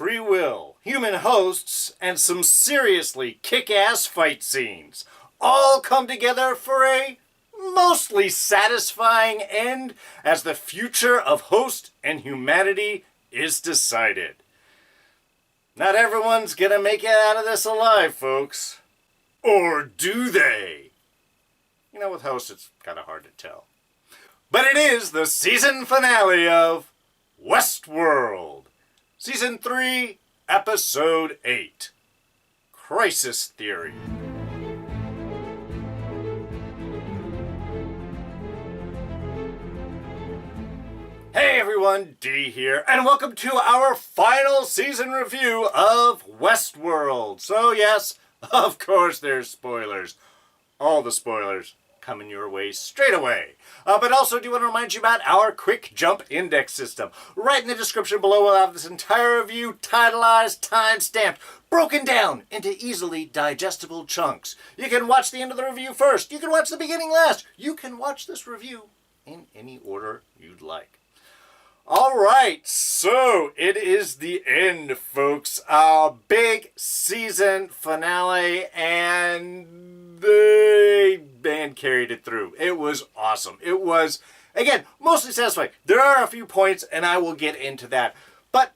Freewill, human hosts, and some seriously kick-ass fight scenes all come together for a mostly satisfying end as the future of host and humanity is decided. Not everyone's gonna make it out of this alive, folks. Or do they? You know, with hosts, it's kind of hard to tell. But it is the season finale of Westworld. Season 3, Episode 8. Crisis Theory. Hey everyone, D here, and welcome to our final season review of Westworld. So yes, of course there's spoilers. All the spoilers coming your way straight away. But also do want to remind you about our quick jump index system. Right in the description below we'll have this entire review titleized, time-stamped, broken down into easily digestible chunks. You can watch the end of the review first. You can watch the beginning last. You can watch this review in any order you'd like. Alright, so it is the end, folks. Our big season finale, and the band carried it through. It was awesome. It was, again, mostly satisfying. There are a few points, and I will get into that. But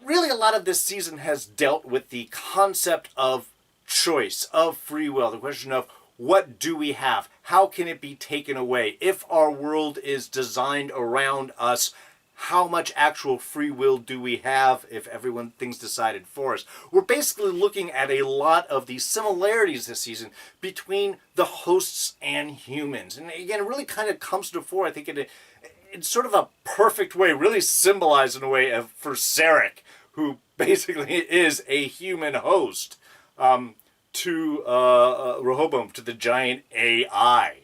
really a lot of this season has dealt with the concept of choice, of free will, the question of what do we have? How can it be taken away? If our world is designed around us, how much actual free will do we have if everything's decided for us? We're basically looking at a lot of the similarities this season between the hosts and humans. And again, it really kind of comes to the fore, I think, in sort of a perfect way, really symbolized in a way for Sarek, who basically is a human host. To Rehoboam, to the giant AI.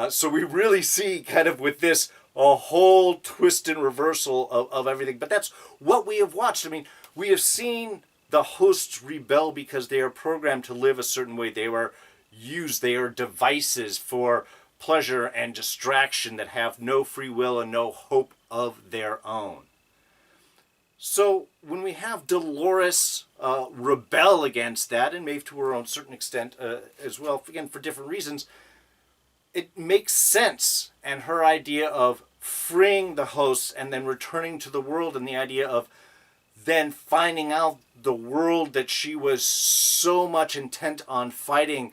So we really see kind of with this a whole twist and reversal of everything. But that's what we have watched. I mean, we have seen the hosts rebel because they are programmed to live a certain way. They are used, they are devices for pleasure and distraction that have no free will and no hope of their own. So when we have Delores rebel against that, and maybe to her own certain extent as well, again, for different reasons, it makes sense. And her idea of freeing the hosts and then returning to the world, and the idea of then finding out the world that she was so much intent on fighting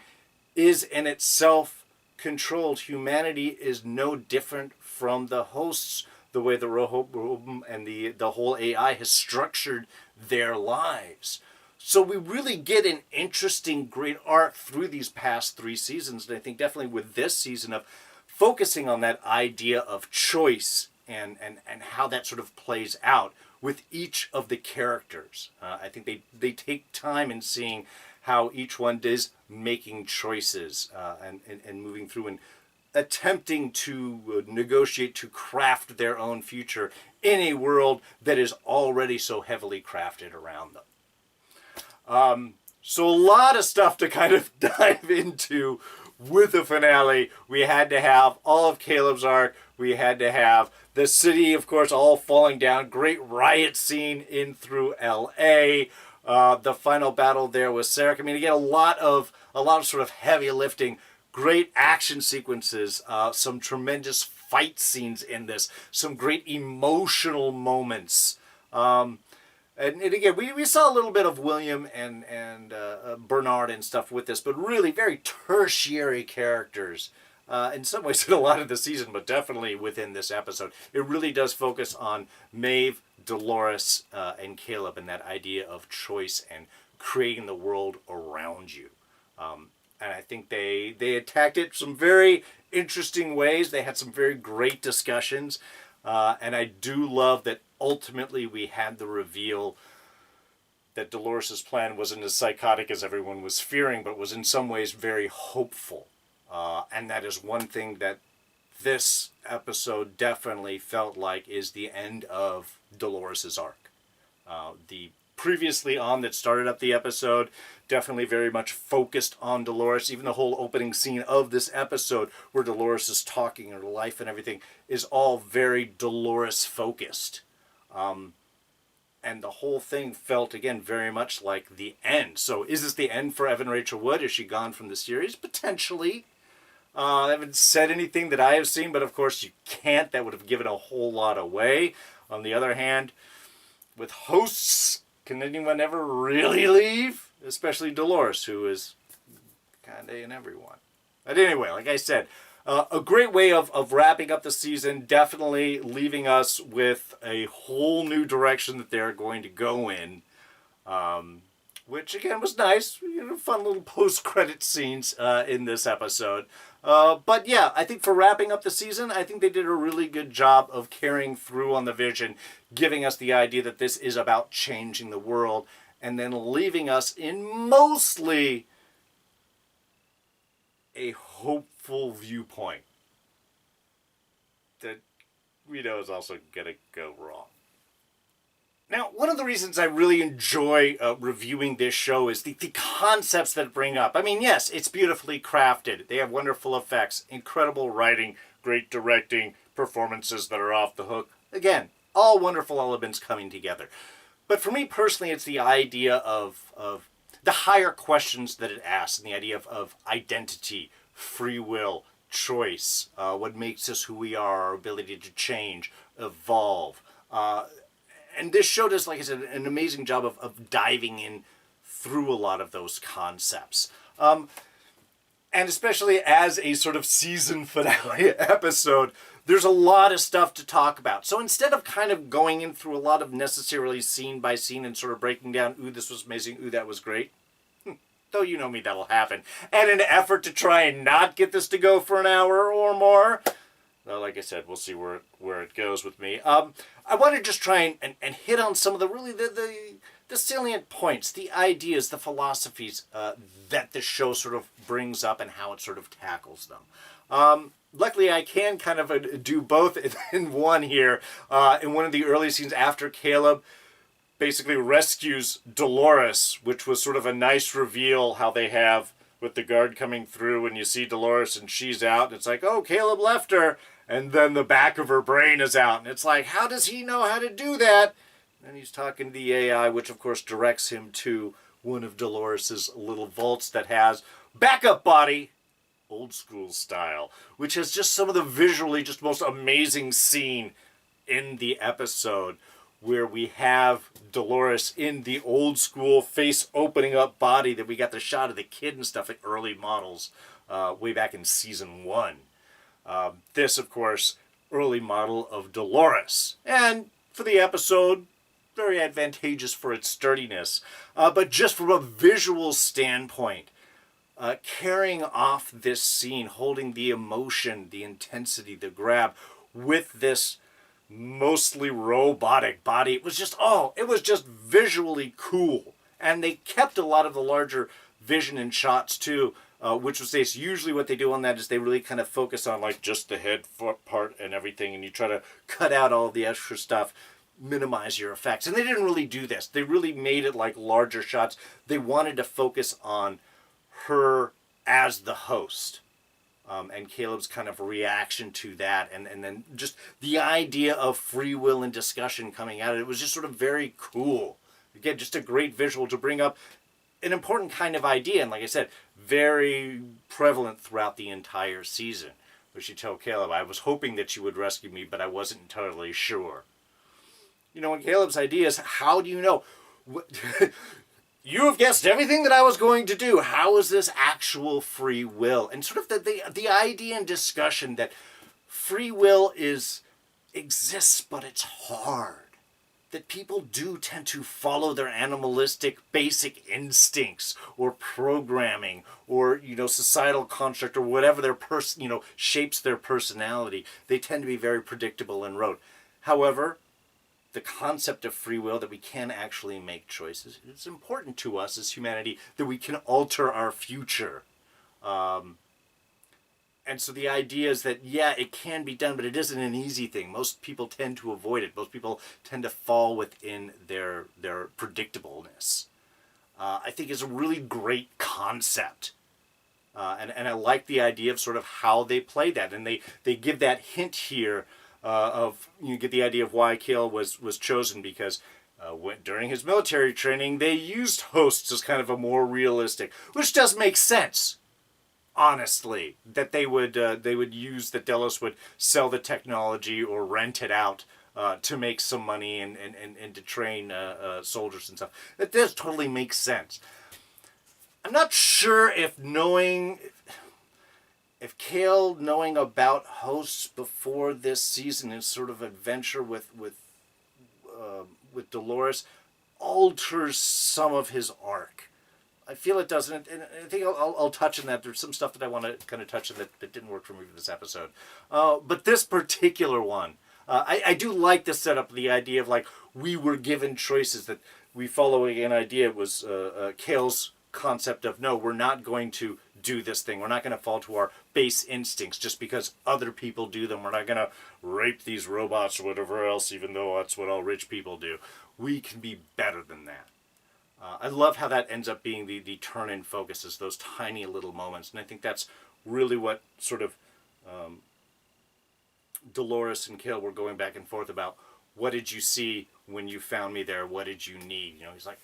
is in itself controlled. Humanity is no different from the hosts, the way the Rehoboam and the whole AI has structured their lives. So we really get an interesting, great arc through these past 3 seasons. And I think definitely with this season of focusing on that idea of choice and how that sort of plays out with each of the characters. I think they take time in seeing how each one is making choices and moving through and attempting to negotiate to craft their own future in a world that is already so heavily crafted around them. So a lot of stuff to kind of dive into with the finale. We had to have all of Caleb's arc. We had to have the city, of course, all falling down. Great riot scene in through L.A. The final battle there with Sarek. I mean, again, a lot of sort of heavy lifting. Great action sequences, some tremendous fight scenes in this, some great emotional moments. And again, we saw a little bit of William and Bernard and stuff with this, but really very tertiary characters. In some ways in a lot of the season, but definitely within this episode. It really does focus on Maeve, Delores, and Caleb, and that idea of choice and creating the world around you. And I think they attacked it some very interesting ways. They had some very great discussions. And I do love that ultimately we had the reveal that Dolores' plan wasn't as psychotic as everyone was fearing, but was in some ways very hopeful. And that is one thing that this episode definitely felt like is the end of Dolores' arc. The previously on that started up the episode definitely very much focused on Delores. Even the whole opening scene of this episode where Delores is talking, her life and everything is all very Delores focused. And the whole thing felt, again, very much like the end. So is this the end for Evan Rachel Wood? Is she gone from the series? Potentially. I haven't said anything that I have seen, but of course you can't. That would have given a whole lot away. On the other hand, with hosts, can anyone ever really leave? Especially Delores, who is kind of in everyone. But anyway, like I said, a great way of wrapping up the season, definitely leaving us with a whole new direction that they're going to go in. Which, again, was nice. Fun little post-credit scenes in this episode. But yeah, I think for wrapping up the season, I think they did a really good job of carrying through on the vision, giving us the idea that this is about changing the world, and then leaving us in mostly a hopeful viewpoint that we know is also going to go wrong. Now, one of the reasons I really enjoy reviewing this show is the concepts that it bring up. I mean, yes, it's beautifully crafted. They have wonderful effects, incredible writing, great directing, performances that are off the hook. Again, all wonderful elements coming together. But for me personally, it's the idea of the higher questions that it asks, and the idea of identity, free will, choice, what makes us who we are, our ability to change, evolve. And this show does, like I said, an amazing job of diving in through a lot of those concepts. And especially as a sort of season finale episode, there's a lot of stuff to talk about. So instead of kind of going in through a lot of necessarily scene by scene and sort of breaking down, ooh, this was amazing, ooh, that was great, though you know me, that'll happen, and an effort to try and not get this to go for an hour or more, well, like I said, we'll see where it goes with me. I want to just try and hit on some of the really the salient points, the ideas, the philosophies that the show sort of brings up and how it sort of tackles them. Luckily, I can kind of do both in one here. In one of the early scenes after Caleb basically rescues Delores, which was sort of a nice reveal how they have with the guard coming through and you see Delores and she's out and it's like, oh, Caleb left her. And then the back of her brain is out. And it's like, how does he know how to do that? And he's talking to the AI, which of course directs him to one of Dolores's little vaults that has backup body, old school style, which has just some of the visually just most amazing scene in the episode where we have Delores in the old school face opening up body that we got the shot of the kid and stuff at early models way back in season 1. This, of course, early model of Delores. And for the episode, very advantageous for its sturdiness. But just from a visual standpoint, carrying off this scene, holding the emotion, the intensity, the grab with this mostly robotic body, it was just visually cool. And they kept a lot of the larger vision in shots too, which was nice. Usually what they do on that is they really kind of focus on like just the head part and everything, and you try to cut out all the extra stuff, minimize your effects. And they didn't really do this. They really made it like larger shots. They wanted to focus on her as the host. And Caleb's kind of reaction to that, and then just the idea of free will and discussion coming out of it was just sort of very cool. Again, just a great visual to bring up an important kind of idea, and like I said, very prevalent throughout the entire season. Where she told Caleb, I was hoping that you would rescue me, but I wasn't entirely sure. You know, and Caleb's idea is, how do you know? You have guessed everything that I was going to do. How is this actual free will? And sort of the idea and discussion that free will exists, but it's hard. That people do tend to follow their animalistic basic instincts or programming or, societal construct or whatever their shapes their personality. They tend to be very predictable and rote. However, the concept of free will, that we can actually make choices, it's important to us as humanity that we can alter our future. And so the idea is that, yeah, it can be done, but it isn't an easy thing. Most people tend to avoid it. Most people tend to fall within their predictableness. I think it's a really great concept. And I like the idea of sort of how they play that. And they give that hint here of, you get the idea of why Caleb was chosen, because during his military training, they used hosts as kind of a more realistic, which does make sense, honestly, that they would use, that Delos would sell the technology or rent it out to make some money and to train soldiers and stuff. That does totally make sense. I'm not sure if Kale knowing about hosts before this season, his sort of adventure with Delores, alters some of his arc. I feel it doesn't, and I think I'll touch on that. There's some stuff that I want to kind of touch on that didn't work for me for this episode. But this particular one, I do like the setup, the idea of like we were given choices, that we following an idea. It was Kale's concept of, no, we're not going to do this thing. We're not going to fall to our base instincts just because other people do them. We're not going to rape these robots or whatever else, even though that's what all rich people do. We can be better than that. I love how that ends up being the turn in focus, is those tiny little moments. And I think that's really what sort of Delores and Kale were going back and forth about. What did you see when you found me there? What did you need? You know, he's like,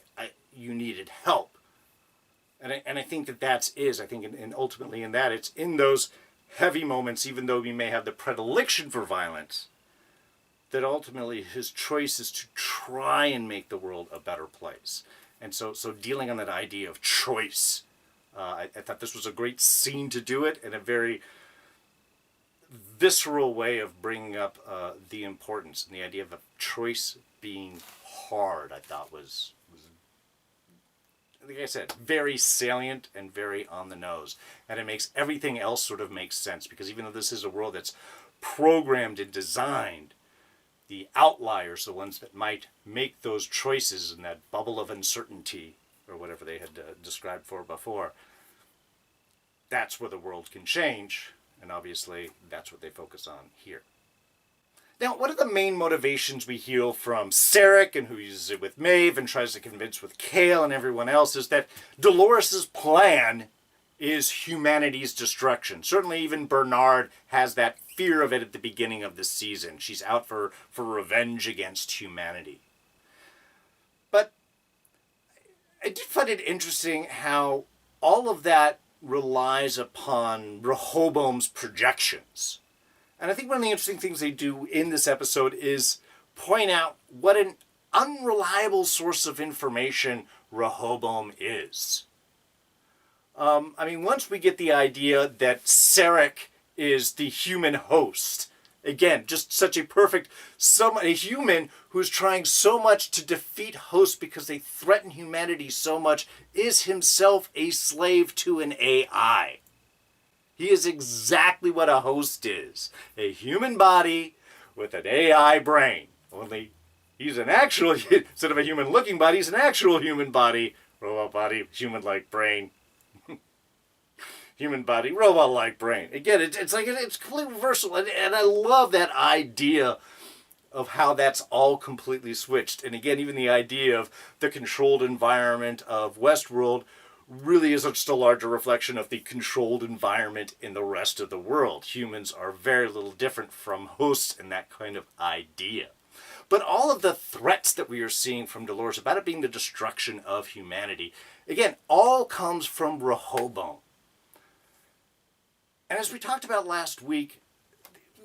you needed help. And I think and ultimately in that, it's in those heavy moments, even though we may have the predilection for violence, that ultimately his choice is to try and make the world a better place. And so dealing on that idea of choice, I thought this was a great scene to do it, and a very visceral way of bringing up the importance and the idea of a choice being hard. I thought was, like I said, very salient and very on the nose. And it makes everything else sort of make sense, because even though this is a world that's programmed and designed, the outliers, the ones that might make those choices in that bubble of uncertainty, or whatever they had described for before, that's where the world can change. And obviously, that's what they focus on here. Now, one of the main motivations we hear from Sarek, and who uses it with Maeve and tries to convince with Kale and everyone else, is that Dolores' plan is humanity's destruction. Certainly even Bernard has that fear of it at the beginning of the season. She's out for revenge against humanity. But I did find it interesting how all of that relies upon Rehoboam's projections. And I think one of the interesting things they do in this episode is point out what an unreliable source of information Rehoboam is. Once we get the idea that Sarek is the human host, again, just such a perfect, a human who's trying so much to defeat hosts because they threaten humanity so much, is himself a slave to an AI. He is exactly what a host is. A human body with an AI brain. Only he's an actual, instead of a human-looking body, he's an actual human body. Robot body, human-like brain. Human body, robot-like brain. Again, it's completely reversal. And I love that idea of how that's all completely switched. And again, even the idea of the controlled environment of Westworld really is just a larger reflection of the controlled environment in the rest of the world. Humans are very little different from hosts in that kind of idea. But all of the threats that we are seeing from Delores about it being the destruction of humanity, again, all comes from Rehoboam. And as we talked about last week,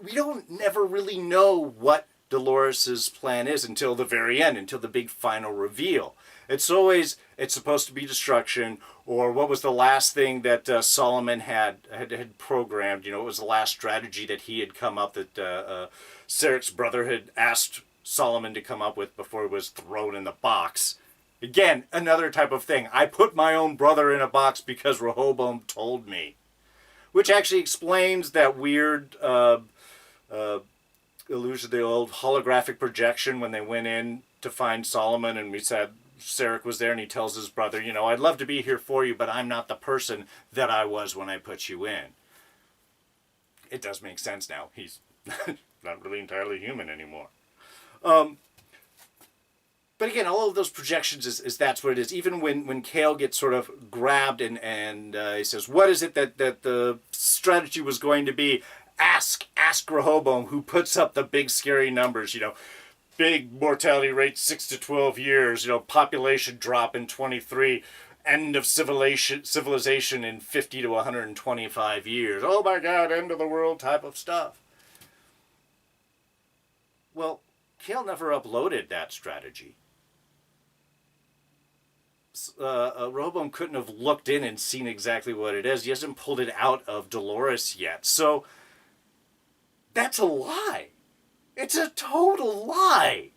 we don't never really know what Dolores' plan is until the very end, until the big final reveal. It's supposed to be destruction, or what was the last thing that Solomon had programmed. You know, it was the last strategy that he had come up, that Sarek's brother had asked Solomon to come up with before it was thrown in the box. Again, another type of thing. I put my own brother in a box because Rehoboam told me. Which actually explains that weird illusion, the old holographic projection when they went in to find Solomon, and we said Sarek was there, and he tells his brother, you know, I'd love to be here for you, but I'm not the person that I was when I put you in. It does make sense now. He's not really entirely human anymore. But again, all of those projections is that's what it is. Even when Kale gets sort of grabbed and he says, what is it that the strategy was going to be? Ask Rehoboam, who puts up the big scary numbers, you know. big mortality rate, 6 to 12 years, population drop in 23, end of civilization in 50 to 125 years. Oh my God, end of the world type of stuff. Well, Kale never uploaded that strategy. Rehoboam couldn't have looked in and seen exactly what it is. He hasn't pulled it out of Delores yet. So that's a lie. It's a total lie.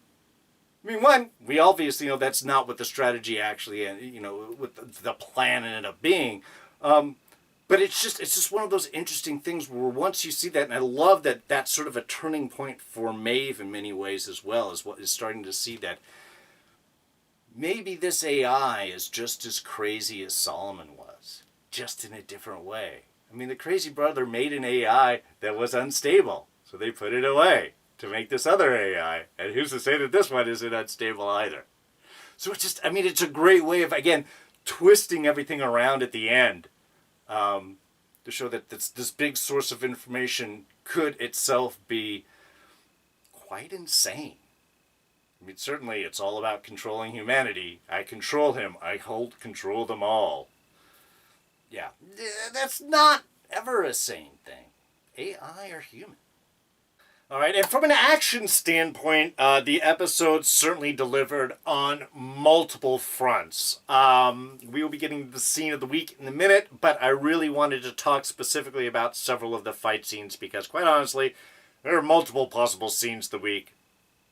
I mean, one, we obviously know that's not what the strategy actually, what the plan ended up being. But it's just one of those interesting things where once you see that, and I love that that's sort of a turning point for Maeve in many ways as well, is starting to see that maybe this AI is just as crazy as Solomon was, just in a different way. I mean, the crazy brother made an AI that was unstable, so they put it away to make this other AI. And who's to say that this one isn't unstable either? So it's a great way of, again, twisting everything around at the end to show that this big source of information could itself be quite insane. I mean, certainly it's all about controlling humanity. I control him. I control them all. Yeah, that's not ever a sane thing. AI or human. All right, and from an action standpoint, the episode certainly delivered on multiple fronts. We will be getting the scene of the week in a minute, but I really wanted to talk specifically about several of the fight scenes because, quite honestly, there are multiple possible scenes of the week.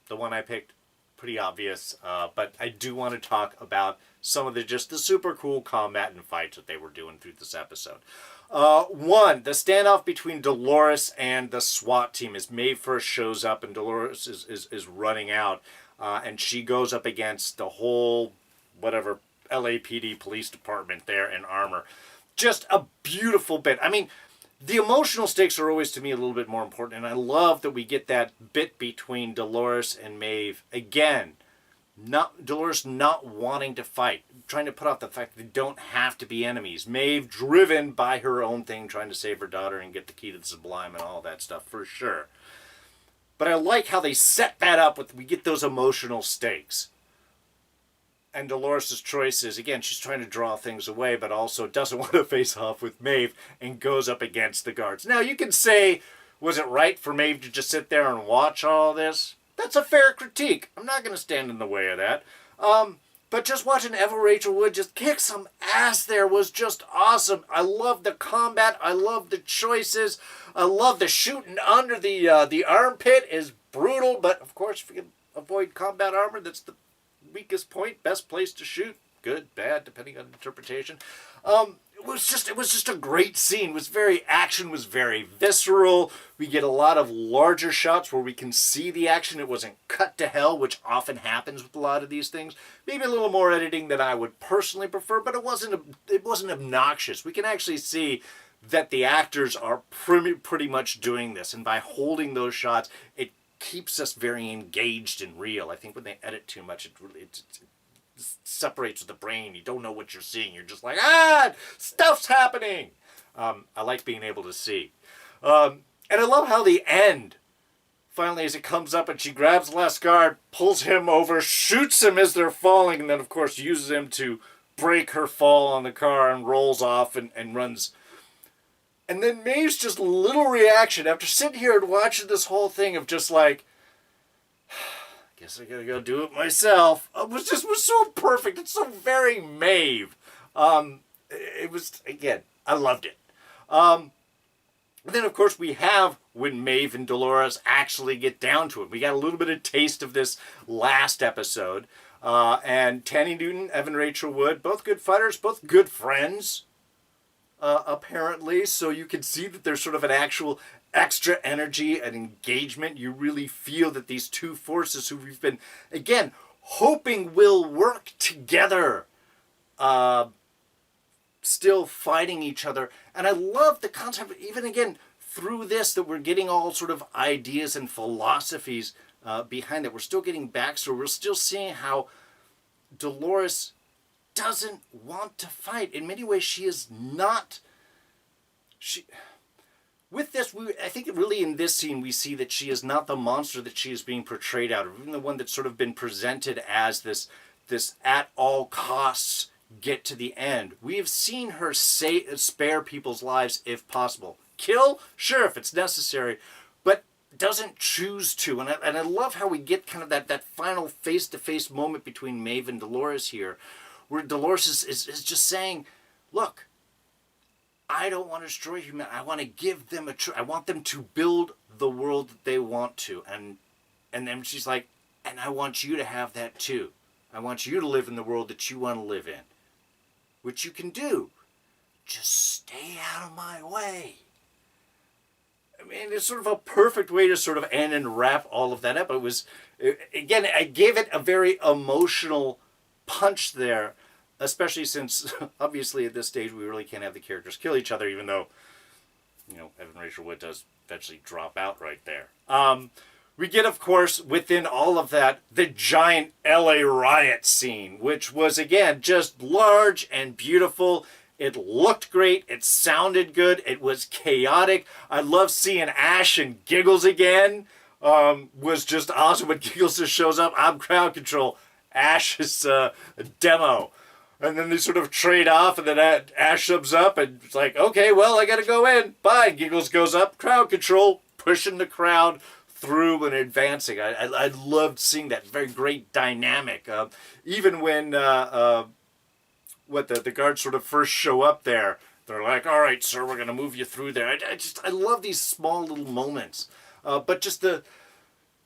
The one I picked, pretty obvious, but I do want to talk about some of the super cool combat and fights that they were doing through this episode. One, the standoff between Delores and the SWAT team as Maeve first shows up and Delores is running out, and she goes up against the whole, whatever, LAPD police department there in armor. Just a beautiful bit. I mean, the emotional stakes are always, to me, a little bit more important, and I love that we get that bit between Delores and Maeve. Again, Delores not wanting to fight, trying to put off the fact that they don't have to be enemies. Maeve driven by her own thing, trying to save her daughter and get the key to the Sublime and all that stuff, for sure. But I like how they set that up we get those emotional stakes. And Dolores' choice is, again, she's trying to draw things away, but also doesn't want to face off with Maeve and goes up against the guards. Now, you can say, was it right for Maeve to just sit there and watch all this? That's a fair critique. I'm not going to stand in the way of that. But just watching Eva Rachel Wood just kick some ass there was just awesome. I love the combat. I love the choices. I love the shooting under the armpit is brutal. But, of course, if you can avoid combat armor, that's the weakest point. Best place to shoot. Good, bad, depending on interpretation. It was just a great scene. Action was very visceral. We get a lot of larger shots where we can see the action. It wasn't cut to hell, which often happens with a lot of these things. Maybe a little more editing than I would personally prefer, but it wasn't obnoxious. We can actually see that the actors are pretty much doing this, and by holding those shots, it keeps us very engaged and real. I think when they edit too much, it separates the brain. You don't know what you're seeing. You're just like, stuff's happening. I like being able to see. And I love how the end, finally, as it comes up and she grabs the last guard, pulls him over, shoots him as they're falling, and then, of course, uses him to break her fall on the car and rolls off and runs. And then Maeve's just little reaction after sitting here and watching this whole thing of just like, guess I gotta go do it myself. It was so perfect. It's so very Maeve. It was, again, I loved it. Then, of course, we have when Maeve and Delores actually get down to it. We got a little bit of taste of this last episode. And Tanny Newton, Evan Rachel Wood, both good fighters, both good friends, apparently. So you can see that there's sort of an actual extra energy and engagement. You really feel that these two forces who we've been, again, hoping will work together, still fighting each other. And I love the concept, even again, through this, that we're getting all sort of ideas and philosophies behind it. We're still getting backstory. We're still seeing how Delores doesn't want to fight. In many ways, she is not... with this, I think really in this scene we see that she is not the monster that she is being portrayed out of, even the one that's sort of been presented as this at all costs get to the end. We have seen her spare people's lives if possible. Kill? Sure, if it's necessary, but doesn't choose to. And I love how we get kind of that final face-to-face moment between Maeve and Delores here, where Delores is just saying, look, I don't want to destroy humanity. I want to give them I want them to build the world that they want to. And then she's like, and I want you to have that too. I want you to live in the world that you want to live in. Which you can do. Just stay out of my way. I mean, it's sort of a perfect way to sort of end and wrap all of that up. Again, I gave it a very emotional punch there, especially since, obviously, at this stage, we really can't have the characters kill each other, even though, Evan Rachel Wood does eventually drop out right there. We get, of course, within all of that, the giant LA riot scene, which was, again, just large and beautiful. It looked great. It sounded good. It was chaotic. I love seeing Ash and Giggles again. Was just awesome when Giggles just shows up. I'm crowd control. Ash is a demo. And then they sort of trade off, and then Ash comes up, and it's like, okay, well, I got to go in. Bye. Giggles goes up. Crowd control. Pushing the crowd through and advancing. I loved seeing that very great dynamic. Even when the guards sort of first show up there, they're like, all right, sir, we're going to move you through there. I love these small little moments. But just the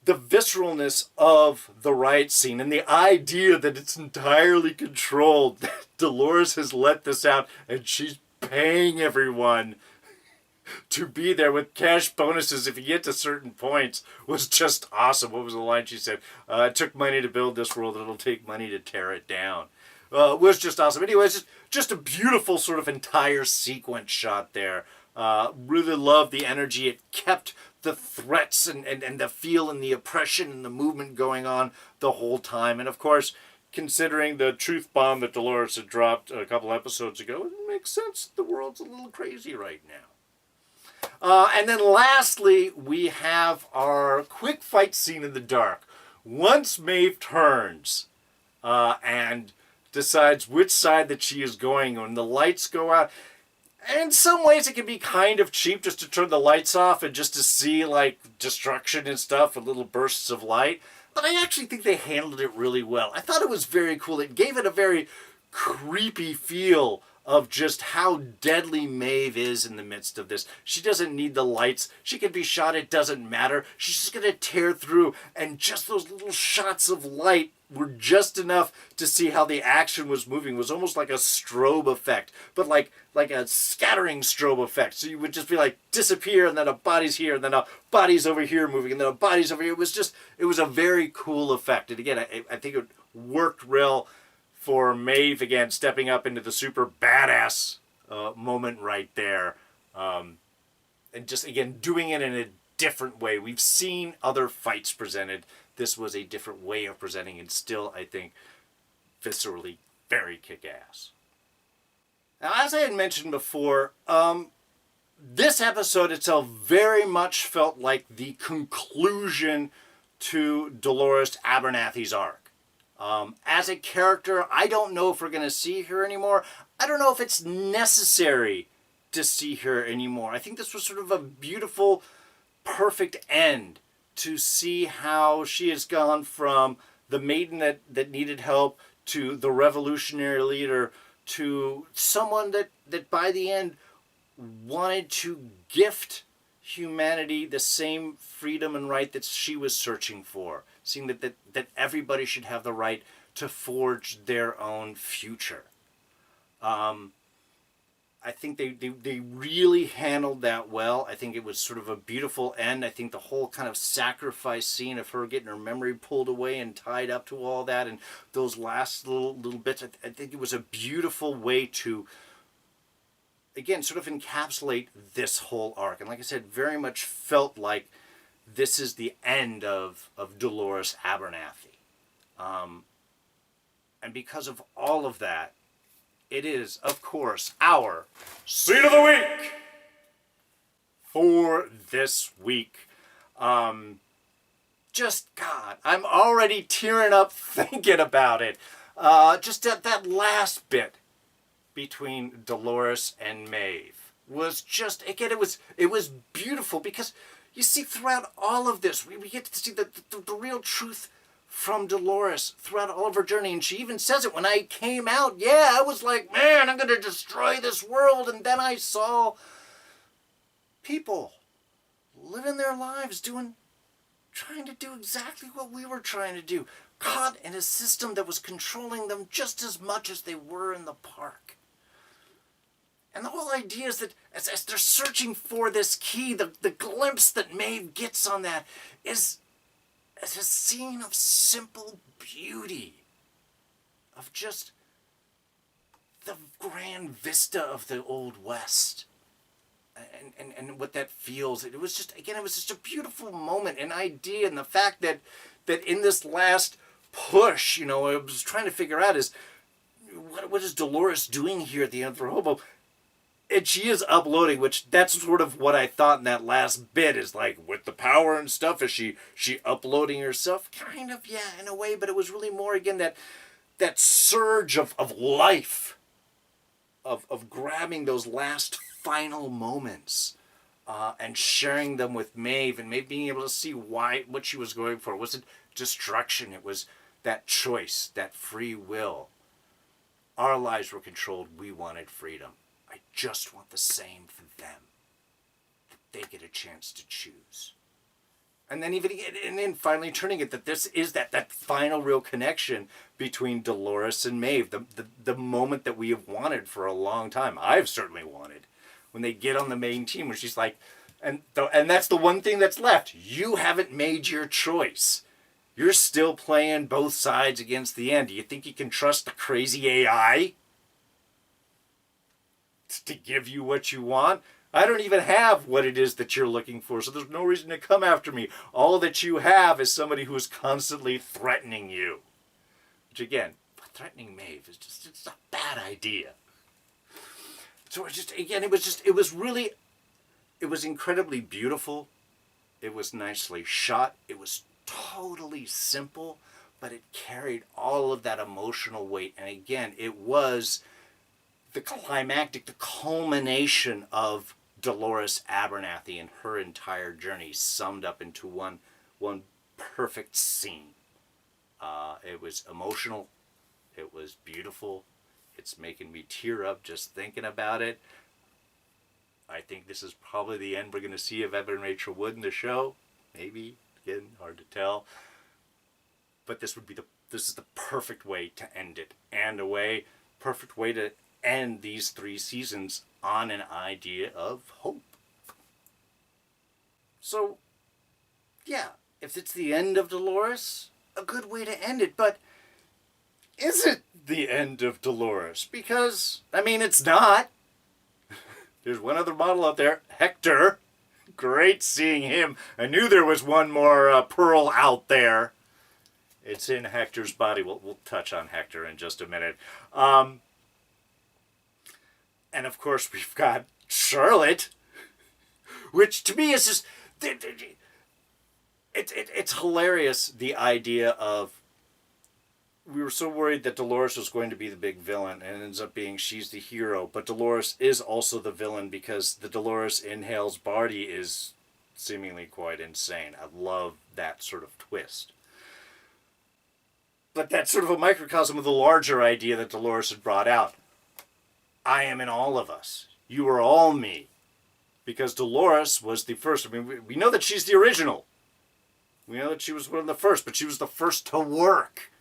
visceralness of the riot scene and the idea that it's entirely controlled, that Delores has let this out and she's paying everyone to be there with cash bonuses if you get to certain points, was just awesome. What was the line she said? It took money to build this world, it'll take money to tear it down. Was just awesome. Anyways, just a beautiful sort of entire sequence shot there. Really loved the energy. It kept the threats and the feel and the oppression and the movement going on the whole time. And of course, considering the truth bomb that Delores had dropped a couple episodes ago, it makes sense. The world's a little crazy right now. And then lastly, we have our quick fight scene in the dark. Once Maeve turns and decides which side that she is going when the lights go out. In some ways it can be kind of cheap just to turn the lights off and just to see like destruction and stuff and little bursts of light. But I actually think they handled it really well. I thought it was very cool. It gave it a very creepy feel of just how deadly Maeve is in the midst of this. She doesn't need the lights. She can be shot. It doesn't matter. She's just going to tear through. And just those little shots of light were just enough to see how the action was moving. It was almost like a strobe effect, but like a scattering strobe effect. So you would just be like disappear, and then a body's here, and then a body's over here moving, and then a body's over here. It was a very cool effect. And again, I think it worked real for Maeve, again, stepping up into the super badass moment right there. And just, again, doing it in a different way. We've seen other fights presented. This was a different way of presenting, and still, I think, viscerally very kick-ass. Now, as I had mentioned before, this episode itself very much felt like the conclusion to Dolores Abernathy's arc. As a character, I don't know if we're going to see her anymore. I don't know if it's necessary to see her anymore. I think this was sort of a beautiful, perfect end to see how she has gone from the maiden that needed help to the revolutionary leader to someone that by the end wanted to gift humanity the same freedom and right that she was searching for, seeing that everybody should have the right to forge their own future. I think they really handled that well. I think it was sort of a beautiful end. I think the whole kind of sacrifice scene of her getting her memory pulled away and tied up to all that, and those last little bits, I think it was a beautiful way to, again, sort of encapsulate this whole arc. And like I said, very much felt like this is the end of Dolores Abernathy. And because of all of that, it is, of course, our Scene of the Week! for this week. Just, God, I'm already tearing up thinking about it. Just that last bit between Delores and Maeve was just, again, it was beautiful because you see throughout all of this, we get to see the real truth from Delores throughout all of her journey. And she even says it when I came out. Yeah, I was like, man, I'm going to destroy this world. And then I saw people living their lives trying to do exactly what we were trying to do, caught in a system that was controlling them just as much as they were in the park. And the whole idea is that as they're searching for this key, the glimpse that Maeve gets on that is a scene of simple beauty, of just the grand vista of the Old West. And what that feels. It was just a beautiful moment, an idea, and the fact that in this last push, I was trying to figure out is, what is Delores doing here at the end of Rehoboam? And she is uploading, which that's sort of what I thought in that last bit, is like, with the power and stuff, is she uploading herself? Kind of, yeah, in a way, but it was really more, again, that surge of life, of grabbing those last final moments and sharing them with Maeve, and Maeve being able to see what she was going for. It wasn't destruction, it was that choice, that free will. Our lives were controlled, we wanted freedom. I just want the same for them, that they get a chance to choose. And then finally turning it that this is that final real connection between Delores and Maeve, the moment that we have wanted for a long time. I've certainly wanted. When they get on the main team, where she's like, and that's the one thing that's left. You haven't made your choice. You're still playing both sides against the end. Do you think you can trust the crazy AI to give you what you want? I don't even have what it is that you're looking for, so there's no reason to come after me. All that you have is somebody who is constantly threatening you. Which, again, threatening Maeve is it's a bad idea. So it was incredibly beautiful. It was nicely shot. It was totally simple, but it carried all of that emotional weight. And again, it was the culmination of Delores Abernathy and her entire journey summed up into one perfect scene. It was emotional. It was beautiful. It's making me tear up just thinking about it. I think this is probably the end we're going to see of Evan and Rachel Wood in the show. Maybe. Again, hard to tell. But this is the perfect way to end it. And perfect way to end these 3 seasons on an idea of hope. So, yeah, if it's the end of Delores, a good way to end it. But is it the end of Delores? Because, it's not. There's one other model out there, Hector. Great seeing him. I knew there was one more Pearl out there. It's in Hector's body. We'll touch on Hector in just a minute. And of course we've got Charlotte, which to me is just, it's hilarious, the idea of, we were so worried that Delores was going to be the big villain, and it ends up being she's the hero, but Delores is also the villain because the Delores in Hale's body is seemingly quite insane. I love that sort of twist. But that's sort of a microcosm of the larger idea that Delores had brought out. I am in all of us. You are all me. Because Delores was the first. We know that she's the original. We know that she was one of the first, but she was the first to work.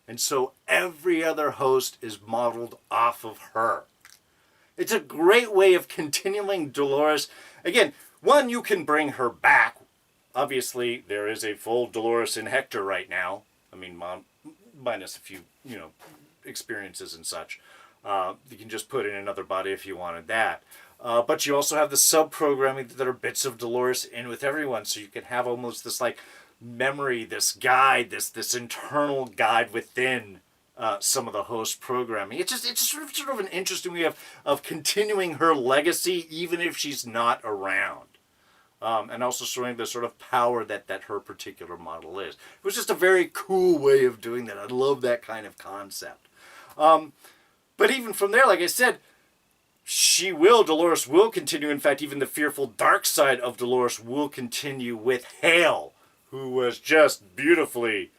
And so every other host is modeled off of her. It's a great way of continuing Delores. Again, one, you can bring her back. Obviously, there is a full Delores in Hector right now. Minus a few, experiences and such. You can just put in another body if you wanted that. But you also have the sub-programming that are bits of Delores in with everyone. So you can have almost this memory, this guide, this internal guide within some of the host programming. It's just sort of an interesting way of continuing her legacy, even if she's not around. and also showing the sort of power that her particular model is. It was just a very cool way of doing that. I love that kind of concept. But even from there, like I said, Delores will continue. In fact, even the fearful dark side of Delores will continue with Hale, who was just beautifully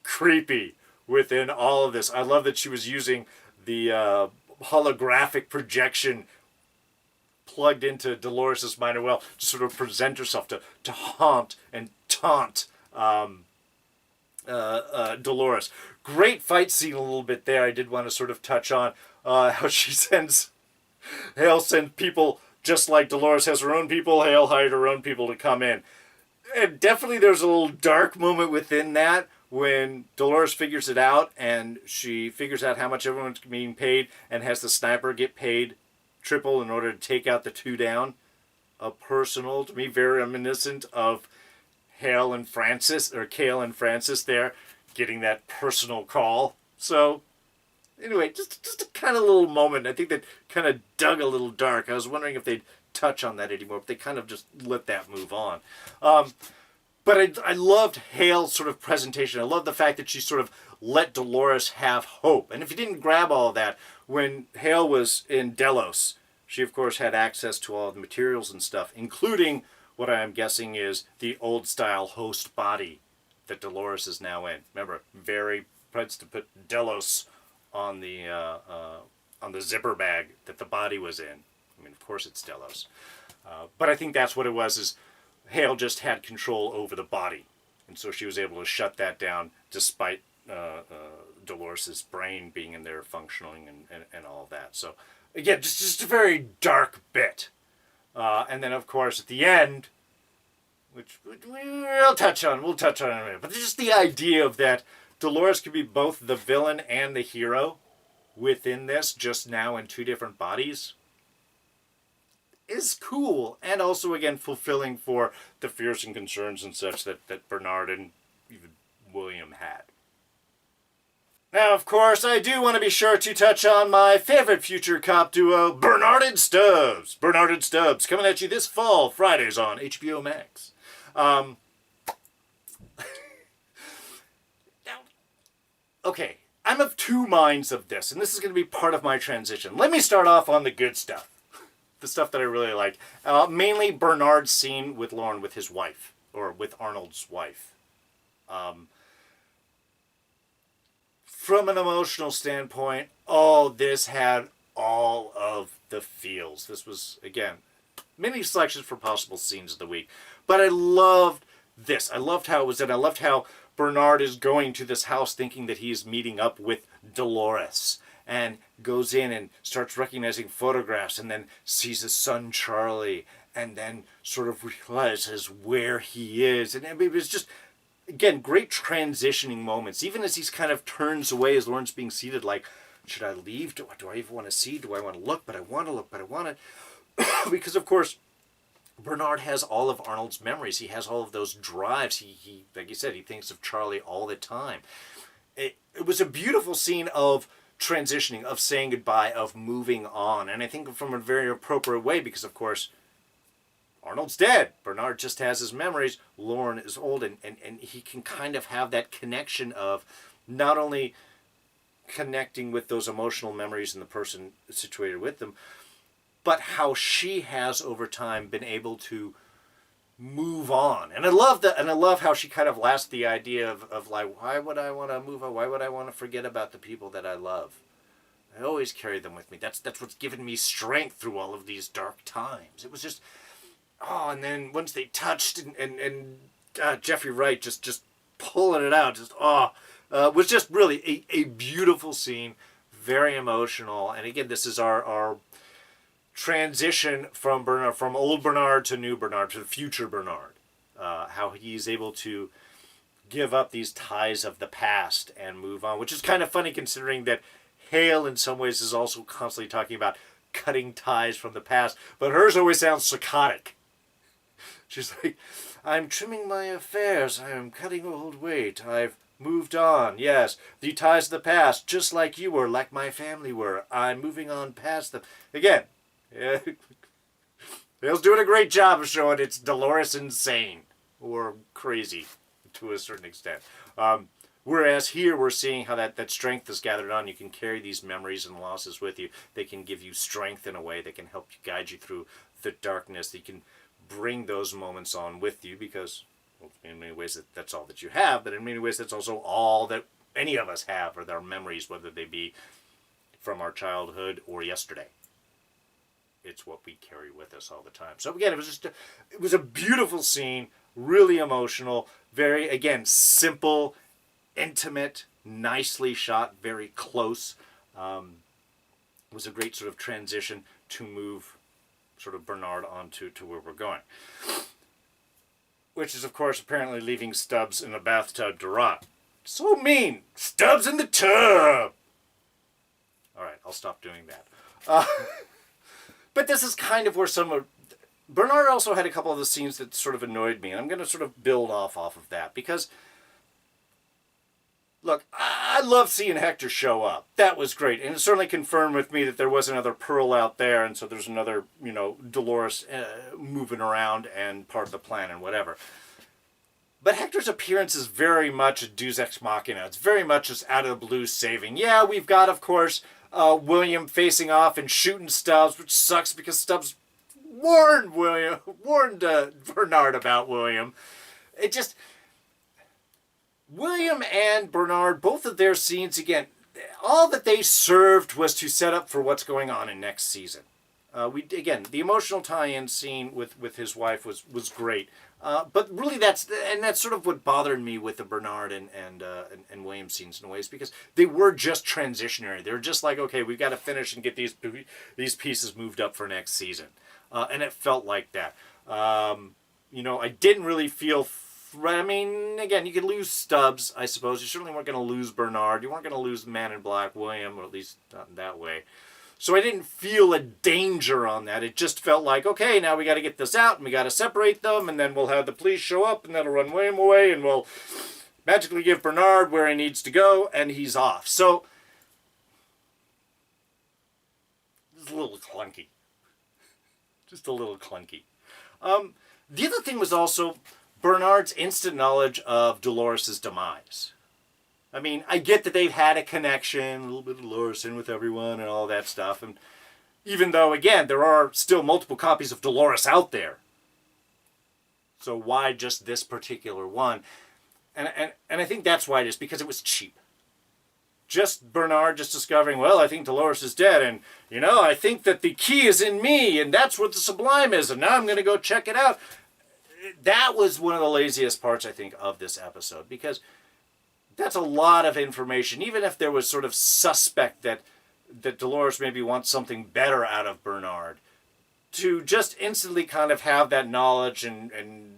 creepy within all of this. I love that she was using the holographic projection plugged into Dolores' mind as well to sort of present herself to haunt and taunt Delores. Great fight scene a little bit there. I did want to sort of touch on how Hale sends people just like Delores has her own people. Hale hired her own people to come in. And definitely there's a little dark moment within that when Delores figures it out and she figures out how much everyone's being paid and has the sniper get paid triple in order to take out the two down. A personal, to me, very reminiscent of Kale and Francis there getting that personal call. So anyway, just a kind of little moment. I think that kind of dug a little dark. I was wondering if they'd touch on that anymore, but they kind of just let that move on. But I loved Hale's sort of presentation. I love the fact that she sort of let Delores have hope. And if you didn't grab all of that, when Hale was in Delos, she of course had access to all of the materials and stuff, including what I am guessing is the old style host body that Delores is now in. Remember, very proud to put Delos on the zipper bag that the body was in. I mean, of course it's Delos. But I think that's what it was, is Hale just had control over the body. And so she was able to shut that down despite Dolores' brain being in there functioning and all of that. So again, just a very dark bit. And then of course at the end, which we'll touch on in a minute, but just the idea of that Delores could be both the villain and the hero within this, just now in two different bodies, is cool, and also again fulfilling for the fears and concerns and such that Bernard and even William had. Now, of course, I do want to be sure to touch on my favorite future cop duo, Bernard and Stubbs. Bernard and Stubbs, coming at you this fall, Fridays on HBO Max. Okay, I'm of two minds of this, and this is going to be part of my transition. Let me start off on the good stuff. The stuff that I really like. Mainly Bernard's scene with Lauren, with his wife, or with Arnold's wife. From an emotional standpoint, this had all of the feels. This was, again, many selections for possible scenes of the week. But I loved this. I loved how it was done. I loved how Bernard is going to this house thinking that he's meeting up with Delores, and goes in and starts recognizing photographs, and then sees his son Charlie, and then sort of realizes where he is. And it was just, again, great transitioning moments. Even as he's kind of turns away as Lauren's being seated, like, should I leave? Do I even want to see? Do I want to look? But I want to look, but I want to... Because, of course, Bernard has all of Arnold's memories. He has all of those drives. He like you said, he thinks of Charlie all the time. It was a beautiful scene of transitioning, of saying goodbye, of moving on. And I think from a very appropriate way, because, of course, Arnold's dead. Bernard just has his memories. Lauren is old, and he can kind of have that connection of not only connecting with those emotional memories and the person situated with them, but how she has over time been able to move on. And I love that, and I love how she kind of lasts the idea of like, why would I want to move on? Why would I want to forget about the people that I love? I always carry them with me. That's what's given me strength through all of these dark times. It was just, and then once they touched and Jeffrey Wright just pulling it out, was just really a beautiful scene, very emotional. And again, this is our transition from old Bernard to new Bernard, to the future Bernard. How he's able to give up these ties of the past and move on, which is kind of funny considering that Hale in some ways is also constantly talking about cutting ties from the past, but hers always sounds psychotic. She's like, I'm trimming my affairs, I am cutting old weight, I've moved on, yes, the ties of the past, just like you were, like my family were, I'm moving on past them. Again, Dale's doing a great job of showing it's Delores insane. Or crazy, to a certain extent. Whereas here we're seeing how that strength is gathered on. You can carry these memories and losses with you. They can give you strength in a way that can help you guide you through the darkness. You can bring those moments on with you because, well, in many ways that's all that you have, but in many ways that's also all that any of us have, or their memories, whether they be from our childhood or yesterday. It's what we carry with us all the time. So again, it was a beautiful scene, really emotional, very, again, simple, intimate, nicely shot, very close. It was a great sort of transition to move sort of Bernard onto where we're going. Which is, of course, apparently leaving Stubbs in the bathtub to rot. So mean! Stubbs in the tub! Alright, I'll stop doing that. But this is kind of where some of... Bernard also had a couple of the scenes that sort of annoyed me, and I'm going to sort of build off of that, because... Look, I love seeing Hector show up. That was great. And it certainly confirmed with me that there was another Pearl out there, and so there's another, Delores moving around and part of the plan and whatever. But Hector's appearance is very much a deus ex machina. It's very much just out of the blue saving. Yeah, we've got, of course, William facing off and shooting Stubbs, which sucks because Stubbs warned Bernard about William. It just... William and Bernard, both of their scenes, again, all that they served was to set up for what's going on in next season. The emotional tie-in scene with his wife was great. But really that's sort of what bothered me with the Bernard and William scenes in ways, because they were just transitionary. They were just like, okay, we've got to finish and get these pieces moved up for next season. And it felt like that. I didn't really feel... I mean, again, you could lose Stubbs, I suppose. You certainly weren't going to lose Bernard. You weren't going to lose the Man in Black, William, or at least not in that way. So I didn't feel a danger on that. It just felt like, okay, now we got to get this out, and we got to separate them, and then we'll have the police show up, and that'll run William away, and we'll magically give Bernard where he needs to go, and he's off. So, it's a little clunky. Just a little clunky. The other thing was also... Bernard's instant knowledge of Dolores' demise. I mean, I get that they've had a connection, a little bit of Dolores in with everyone and all that stuff, and even though, again, there are still multiple copies of Delores out there. So why just this particular one? And I think that's why it is, because it was cheap. Just Bernard just discovering, well, I think Delores is dead, and, I think that the key is in me, and that's what the Sublime is, and now I'm going to go check it out. That was one of the laziest parts, I think, of this episode, because that's a lot of information. Even if there was sort of suspect that Delores maybe wants something better out of Bernard, to just instantly kind of have that knowledge and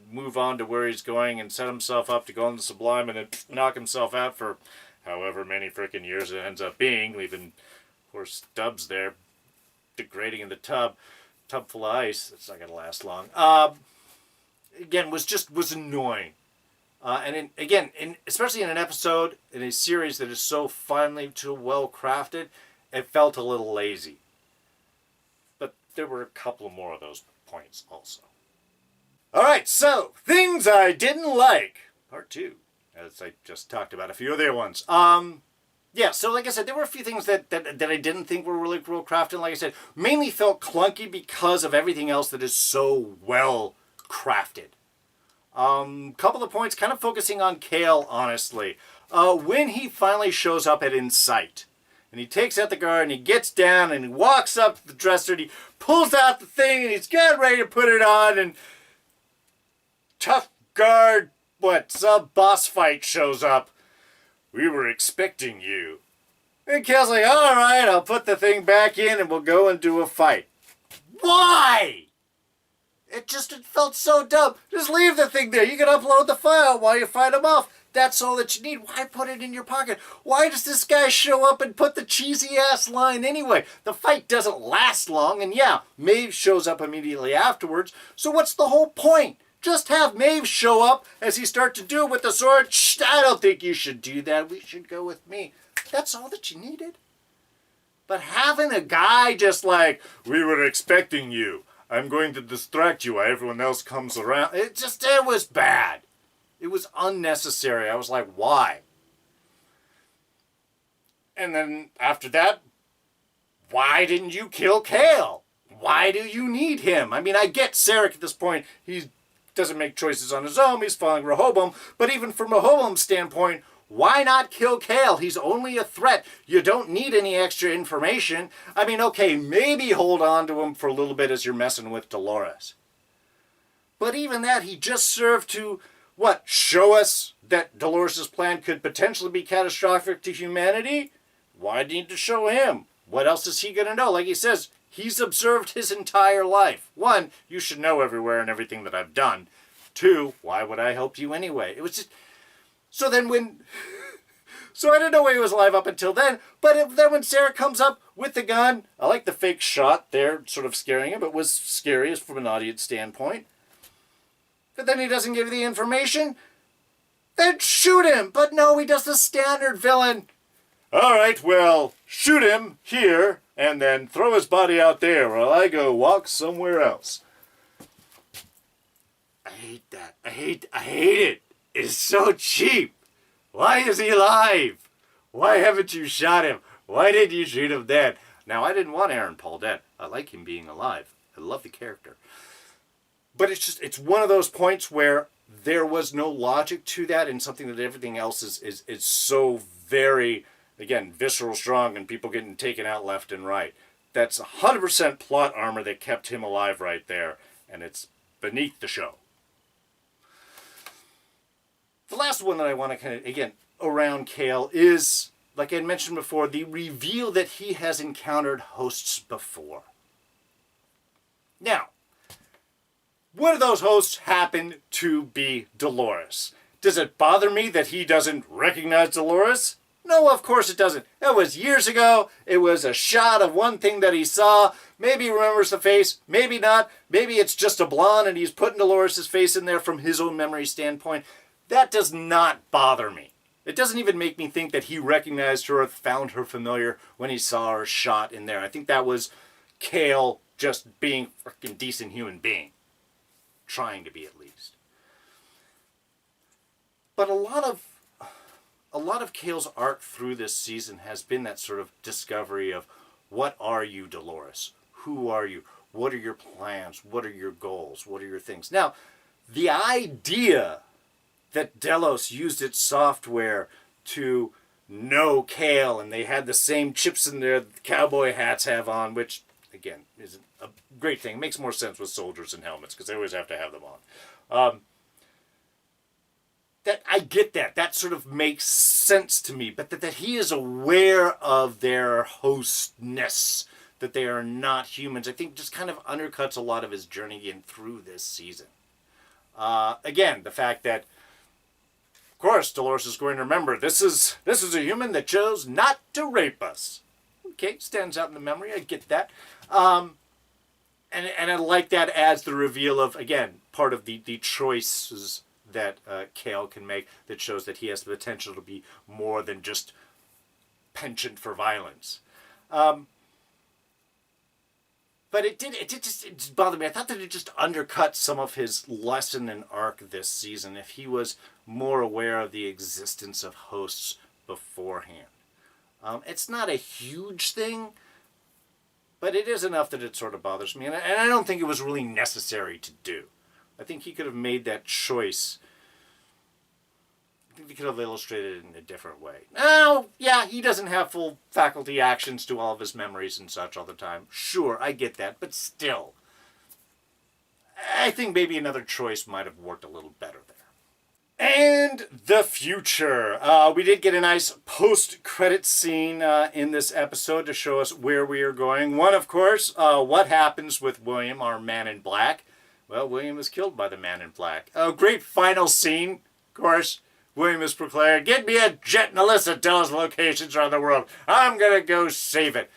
move on to where he's going and set himself up to go on the Sublime and then knock himself out for however many frickin' years it ends up being, leaving poor Stubbs there degrading in the tub full of ice. It's not going to last long. Again, was annoying. Especially in an episode, in a series that is so finely too well crafted, it felt a little lazy. But there were a couple more of those points also. Alright, so, things I didn't like. Part 2, as I just talked about a few other ones. So like I said, there were a few things that I didn't think were really well crafted. Like I said, mainly felt clunky because of everything else that is so well crafted. Couple of points, kind of focusing on Kale, honestly. When he finally shows up at Insight, and he takes out the guard, and he gets down, and he walks up to the dresser, and he pulls out the thing, and he's getting ready to put it on, and tough guard, sub-boss fight shows up. We were expecting you. And Kale's like, alright, I'll put the thing back in, and we'll go and do a fight. Why? It felt so dumb. Just leave the thing there. You can upload the file while you fight him off. That's all that you need. Why put it in your pocket? Why does this guy show up and put the cheesy-ass line anyway? The fight doesn't last long, and yeah, Maeve shows up immediately afterwards, so what's the whole point? Just have Maeve show up as he starts to do it with the sword. Shh, I don't think you should do that. We should go with me. That's all that you needed. But having a guy just like, we were expecting you. I'm going to distract you while everyone else comes around. It was bad. It was unnecessary. I was like, why? And then after that, why didn't you kill Kale? Why do you need him? I mean, I get Sarek at this point. He doesn't make choices on his own. He's following Rehoboam. But even from Rehoboam's standpoint, why not kill Kale? He's only a threat. You don't need any extra information. I mean, okay, maybe hold on to him for a little bit as you're messing with Delores. But even that, he just served to, what, show us that Delores' plan could potentially be catastrophic to humanity? Why do you need to show him? What else is he going to know? Like he says, he's observed his entire life. 1, you should know everywhere and everything that I've done. 2, why would I help you anyway? It was just... So then when... So I didn't know he was alive up until then, but then when Sarah comes up with the gun, I like the fake shot there, sort of scaring him. It was scary from an audience standpoint. But then he doesn't give you the information. Then shoot him! But no, he does the standard villain. All right, well, shoot him here, and then throw his body out there while I go walk somewhere else. I hate that. I hate it. It's so cheap. Why is he alive? Why haven't you shot him? Why didn't you shoot him dead? Now, I didn't want Aaron Paul dead. I like him being alive. I love the character. But it's one of those points where there was no logic to that, and something that everything else is so very... Again, visceral strong and people getting taken out left and right. That's 100% plot armor that kept him alive right there. And it's beneath the show. The last one that I want to kind of, again, around Kale is, like I had mentioned before, the reveal that he has encountered hosts before. Now, one of those hosts happened to be Delores. Does it bother me that he doesn't recognize Delores? No, of course it doesn't. That was years ago. It was a shot of one thing that he saw. Maybe he remembers the face. Maybe not. Maybe it's just a blonde and he's putting Dolores' face in there from his own memory standpoint. That does not bother me. It doesn't even make me think that he recognized her or found her familiar when he saw her shot in there. I think that was Kale just being a freaking decent human being. Trying to be, at least. But a lot of Kale's arc through this season has been that sort of discovery of, what are you, Delores? Who are you? What are your plans? What are your goals? What are your things? Now, the idea that Delos used its software to know Kale, and they had the same chips in there that the cowboy hats have on, which, again, is a great thing. It makes more sense with soldiers and helmets, because they always have to have them on. That I get that. That sort of makes sense to me. But that he is aware of their hostness, that they are not humans, I think just kind of undercuts a lot of his journey in through this season. Again, the fact that, of course, Delores is going to remember, this is a human that chose not to rape us. Okay, stands out in the memory. I get that. And I like that as the reveal of, again, part of the choices that Kale can make that shows that he has the potential to be more than just penchant for violence. But it just bothered me. I thought that it just undercut some of his lesson and arc this season if he was more aware of the existence of hosts beforehand. It's not a huge thing, but it is enough that it sort of bothers me. And I don't think it was really necessary to do. I think he could have made that choice. I think he could have illustrated it in a different way. Now, yeah, he doesn't have full faculty actions to all of his memories and such all the time. Sure, I get that, but still. I think maybe another choice might have worked a little better there. And the future. We did get a nice post-credit scene in this episode to show us where we are going. One, of course, what happens with William, our man in black. Well, William is killed by the man in black. A great final scene, of course. William is proclaimed, "Get me a jet and a list of Delos locations around the world. I'm going to go save it."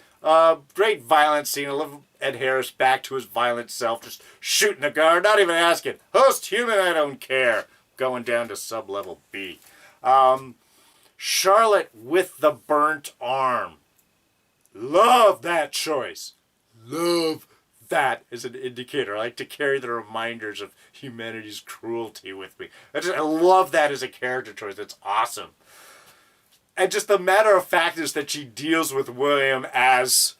Great violent scene. I love Ed Harris back to his violent self, just shooting the guard, not even asking. Host human, I don't care. Going down to sub-level B. Charlotte with the burnt arm. Love that choice. Love that as an indicator. I like to carry the reminders of humanity's cruelty with me. I love that as a character choice. It's awesome. And just the matter of fact is that she deals with William as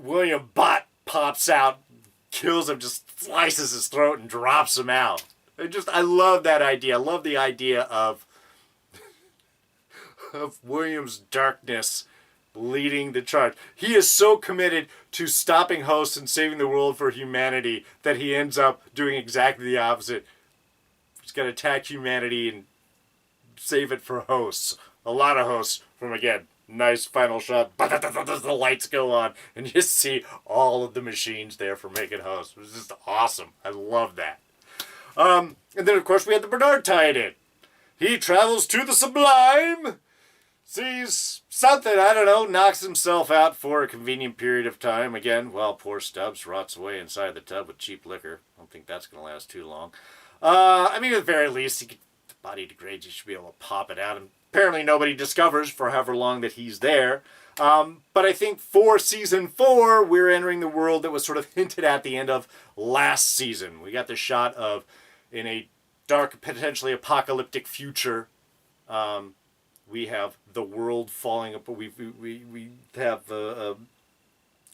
William Bot pops out, kills him, just slices his throat and drops him out. I love that idea. I love the idea of William's darkness leading the charge. He is so committed to stopping hosts and saving the world for humanity that he ends up doing exactly the opposite. He's going to attack humanity and save it for hosts. A lot of hosts from, again, nice final shot. The lights go on and you see all of the machines there for making hosts. It was just awesome. I love that. And then, of course, we had the Bernard tie-it in. He travels to the Sublime, sees something, I don't know, knocks himself out for a convenient period of time. Again, while poor Stubbs rots away inside the tub with cheap liquor. I don't think that's going to last too long. I mean, at the very least, the body degrades, you should be able to pop it out. And apparently nobody discovers for however long that he's there. But I think for Season 4, we're entering the world that was sort of hinted at the end of last season. We got the shot of, in a dark, potentially apocalyptic future, we have the world falling apart. We have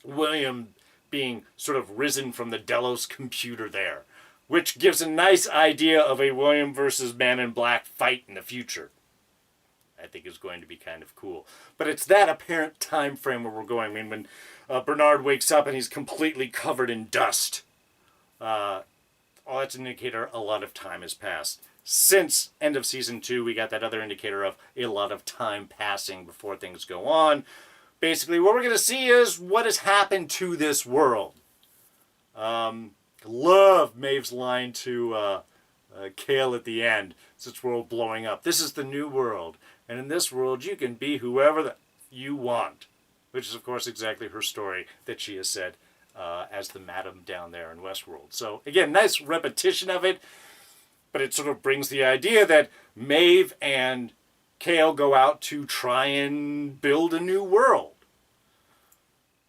William being sort of risen from the Delos computer there, which gives a nice idea of a William versus Man in Black fight in the future. I think is going to be kind of cool. But it's that apparent time frame where we're going. I mean, when Bernard wakes up and he's completely covered in dust, that's an indicator a lot of time has passed. Since end of Season 2, we got that other indicator of a lot of time passing before things go on. Basically, what we're going to see is what has happened to this world. Love Maeve's line to Kale at the end. It's this world blowing up. This is the new world. And in this world, you can be whoever you want. Which is, of course, exactly her story that she has said as the madam down there in Westworld. So, again, nice repetition of it. But it sort of brings the idea that Maeve and Kale go out to try and build a new world.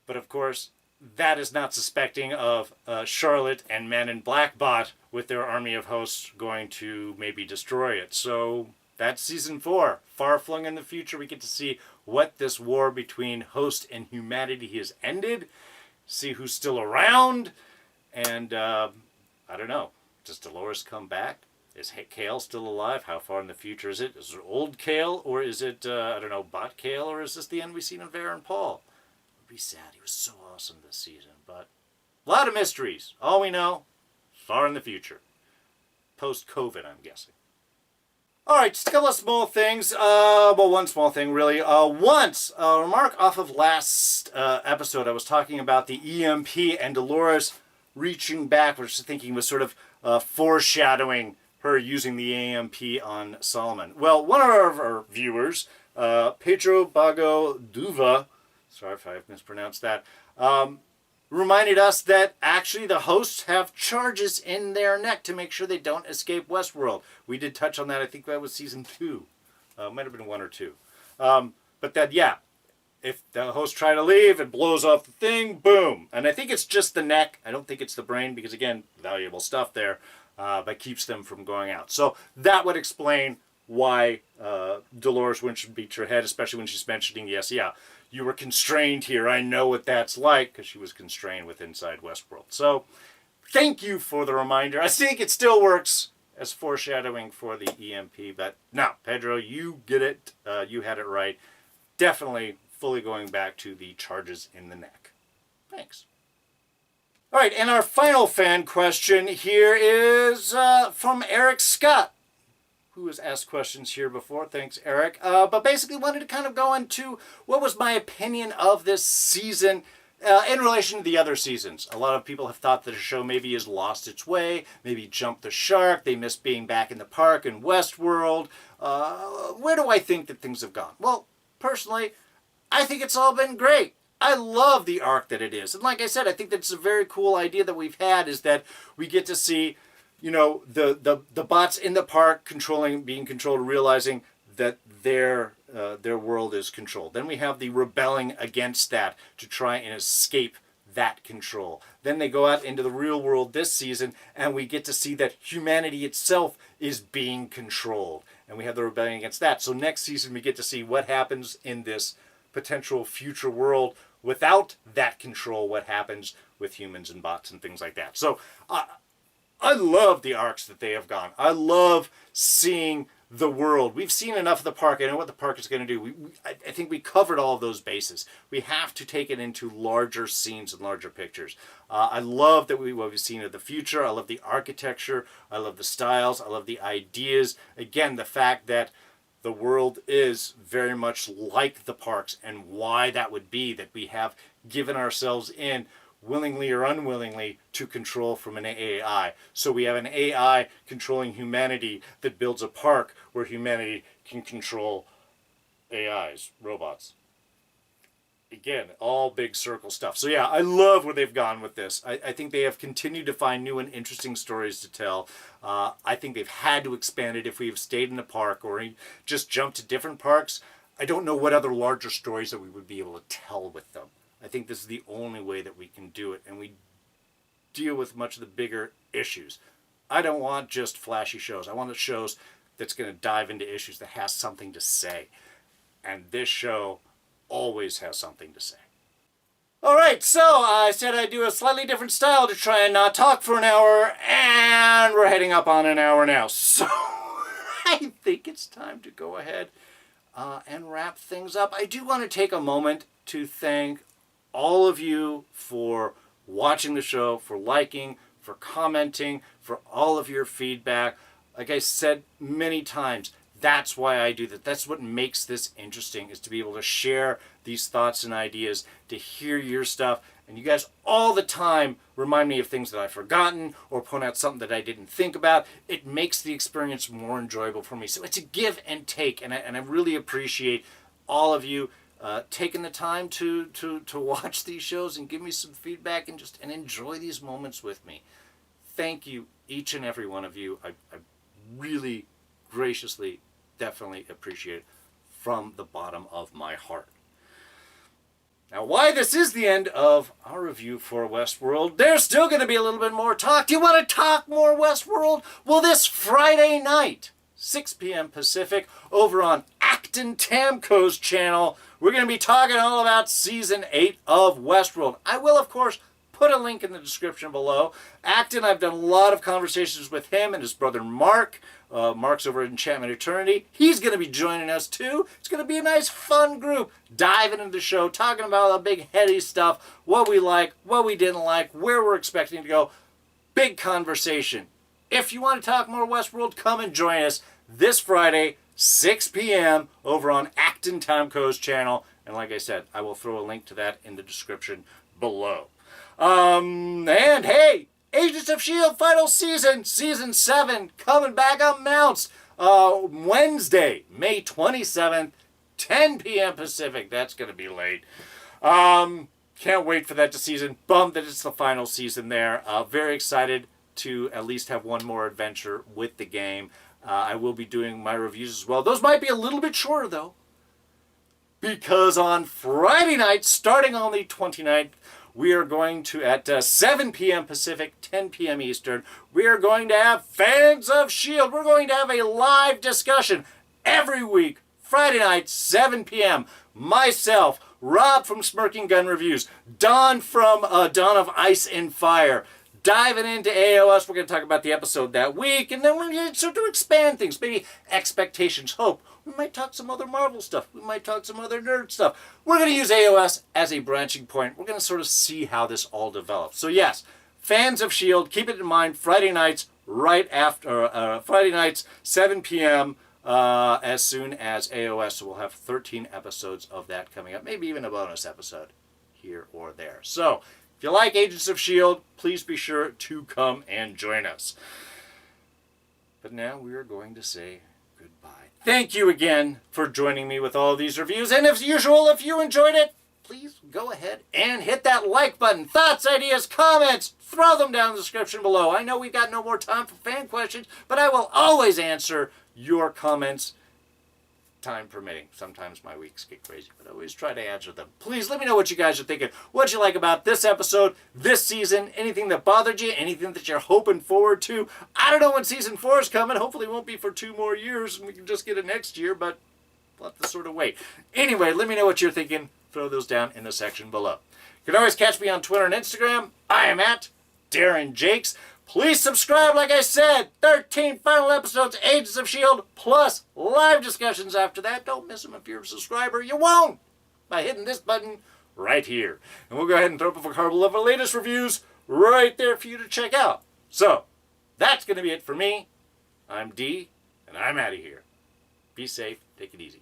But of course, that is not suspecting of Charlotte and Man in Black Bot with their army of hosts going to maybe destroy it. So that's Season 4. Far flung in the future, we get to see what this war between host and humanity has ended. See who's still around. And I don't know. Does Delores come back? Is Kale still alive? How far in the future is it? Is it old Kale? Or is it, I don't know, Bot Kale? Or is this the end we've seen of Vera and Paul? It would be sad. He was so awesome this season. But a lot of mysteries. All we know, far in the future. Post-COVID, I'm guessing. Alright, just a couple of small things. Well, one small thing, really. Once, a remark off of last episode, I was talking about the EMP and Delores reaching back, which I thinking was sort of foreshadowing her using the EMP on Solomon. Well, one of our viewers, Pedro Bago Duva, sorry if I've mispronounced that, reminded us that actually the hosts have charges in their neck to make sure they don't escape Westworld. We did touch on that. I think that was Season 2. Might have been 1 or 2. But that, yeah, if the hosts try to leave, it blows off the thing, boom. And I think it's just the neck. I don't think it's the brain because, again, valuable stuff there. But keeps them from going out. So that would explain why Delores wouldn't beat her head, especially when she's mentioning, yes, yeah, you were constrained here. I know what that's like, because she was constrained with Inside Westworld. So thank you for the reminder. I think it still works as foreshadowing for the EMP. But no, Pedro, you get it. You had it right. Definitely fully going back to the charges in the neck. Thanks. All right, and our final fan question here is from Eric Scott, who has asked questions here before. Thanks, Eric. But basically wanted to kind of go into what was my opinion of this season in relation to the other seasons. A lot of people have thought that the show maybe has lost its way, maybe jumped the shark, they miss being back in the park in Westworld. Where do I think that things have gone? Well, personally, I think it's all been great. I love the arc that it is. And like I said, I think that's a very cool idea that we've had is that we get to see, you know, the bots in the park being controlled, realizing that their world is controlled. Then we have the rebelling against that to try and escape that control. Then they go out into the real world this season, and we get to see that humanity itself is being controlled. And we have the rebellion against that. So next season we get to see what happens in this potential future world without that control, what happens with humans and bots and things like that. So I love the arcs that they have gone. I love seeing the world. We've seen enough of the park. I know what the park is going to do. I think we covered all of those bases. We have to take it into larger scenes and larger pictures. I love that what we've seen of the future. I love the architecture. I love the styles. I love the ideas. Again, the fact that the world is very much like the parks, and why that would be, that we have given ourselves in, willingly or unwillingly, to control from an AI. So we have an AI controlling humanity that builds a park where humanity can control AIs, robots. Again, all big circle stuff. So yeah, I love where they've gone with this. I think they have continued to find new and interesting stories to tell. I think they've had to expand it if we've stayed in the park or just jumped to different parks. I don't know what other larger stories that we would be able to tell with them. I think this is the only way that we can do it, and we deal with much of the bigger issues. I don't want just flashy shows. I want the shows that's going to dive into issues, that has something to say. And this show always has something to say. All right, so I said I'd do a slightly different style to try and not talk for an hour, and we're heading up on an hour now. So I think it's time to go ahead and wrap things up. I do want to take a moment to thank all of you for watching the show, for liking, for commenting, for all of your feedback. Like I said many times, that's why I do that. That's what makes this interesting, is to be able to share these thoughts and ideas, to hear your stuff. And you guys all the time remind me of things that I've forgotten or point out something that I didn't think about. It makes the experience more enjoyable for me. So it's a give and take, and I really appreciate all of you taking the time to watch these shows and give me some feedback and enjoy these moments with me. Thank you, each and every one of you. I really graciously, definitely appreciate it from the bottom of my heart. Now, why this is the end of our review for Westworld, there's still going to be a little bit more talk. Do you want to talk more Westworld? Well, this Friday night, 6 p.m. Pacific, over on Akton Tamko's channel, we're going to be talking all about Season 8 of Westworld. I will, of course, put a link in the description below. Akton, I've done a lot of conversations with him and his brother Marc. Marc's over at Enchantment Eternity. He's going to be joining us too. It's going to be a nice, fun group diving into the show, talking about all the big, heady stuff, what we like, what we didn't like, where we're expecting to go. Big conversation. If you want to talk more Westworld, come and join us this Friday, 6 p.m. over on Akton Tamko's channel. And like I said, I will throw a link to that in the description below. And hey, Agents of S.H.I.E.L.D. final season, Season 7, coming back on Mounts, Wednesday, May 27th, 10 p.m. Pacific. That's going to be late. Can't wait for that to season. Bummed that it's the final season there. Very excited to at least have one more adventure with the game. I will be doing my reviews as well. Those might be a little bit shorter, though, because on Friday night, starting on the 29th, we are going to, at 7 p.m. Pacific, 10 p.m. Eastern, we are going to have Fans of S.H.I.E.L.D. We're going to have a live discussion every week, Friday night, 7 p.m. Myself, Rob from Smirking Gun Reviews, Don from Dawn of Ice and Fire, diving into AOS. We're going to talk about the episode that week, and then we're going to start to expand things, maybe expectations, hope. We might talk some other Marvel stuff. We might talk some other nerd stuff. We're going to use AOS as a branching point. We're going to sort of see how this all develops. So yes, Fans of S.H.I.E.L.D., keep it in mind, Friday nights, right after, Friday nights, 7 p.m., as soon as AOS. So we'll have 13 episodes of that coming up, maybe even a bonus episode here or there. So if you like Agents of S.H.I.E.L.D., please be sure to come and join us. But now we are going to say goodbye. Thank you again for joining me with all these reviews. And as usual, if you enjoyed it, please go ahead and hit that like button. Thoughts, ideas, comments, throw them down in the description below. I know we've got no more time for fan questions, but I will always answer your comments time permitting. Sometimes my weeks get crazy, but I always try to answer them. Please let me know what you guys are thinking. What you like about this episode, this season, anything that bothered you, anything that you're hoping forward to. I don't know when season 4 is coming. Hopefully it won't be for 2 more years and we can just get it next year, but we'll have to sort of wait. Anyway, let me know what you're thinking. Throw those down in the section below. You can always catch me on Twitter and Instagram. I am at Darren Jakes. Please subscribe, like I said. 13 final episodes, Agents of S.H.I.E.L.D., plus live discussions after that. Don't miss them if you're a subscriber. You won't by hitting this button right here. And we'll go ahead and throw up a couple of our latest reviews right there for you to check out. So, that's going to be it for me. I'm D, and I'm out of here. Be safe. Take it easy.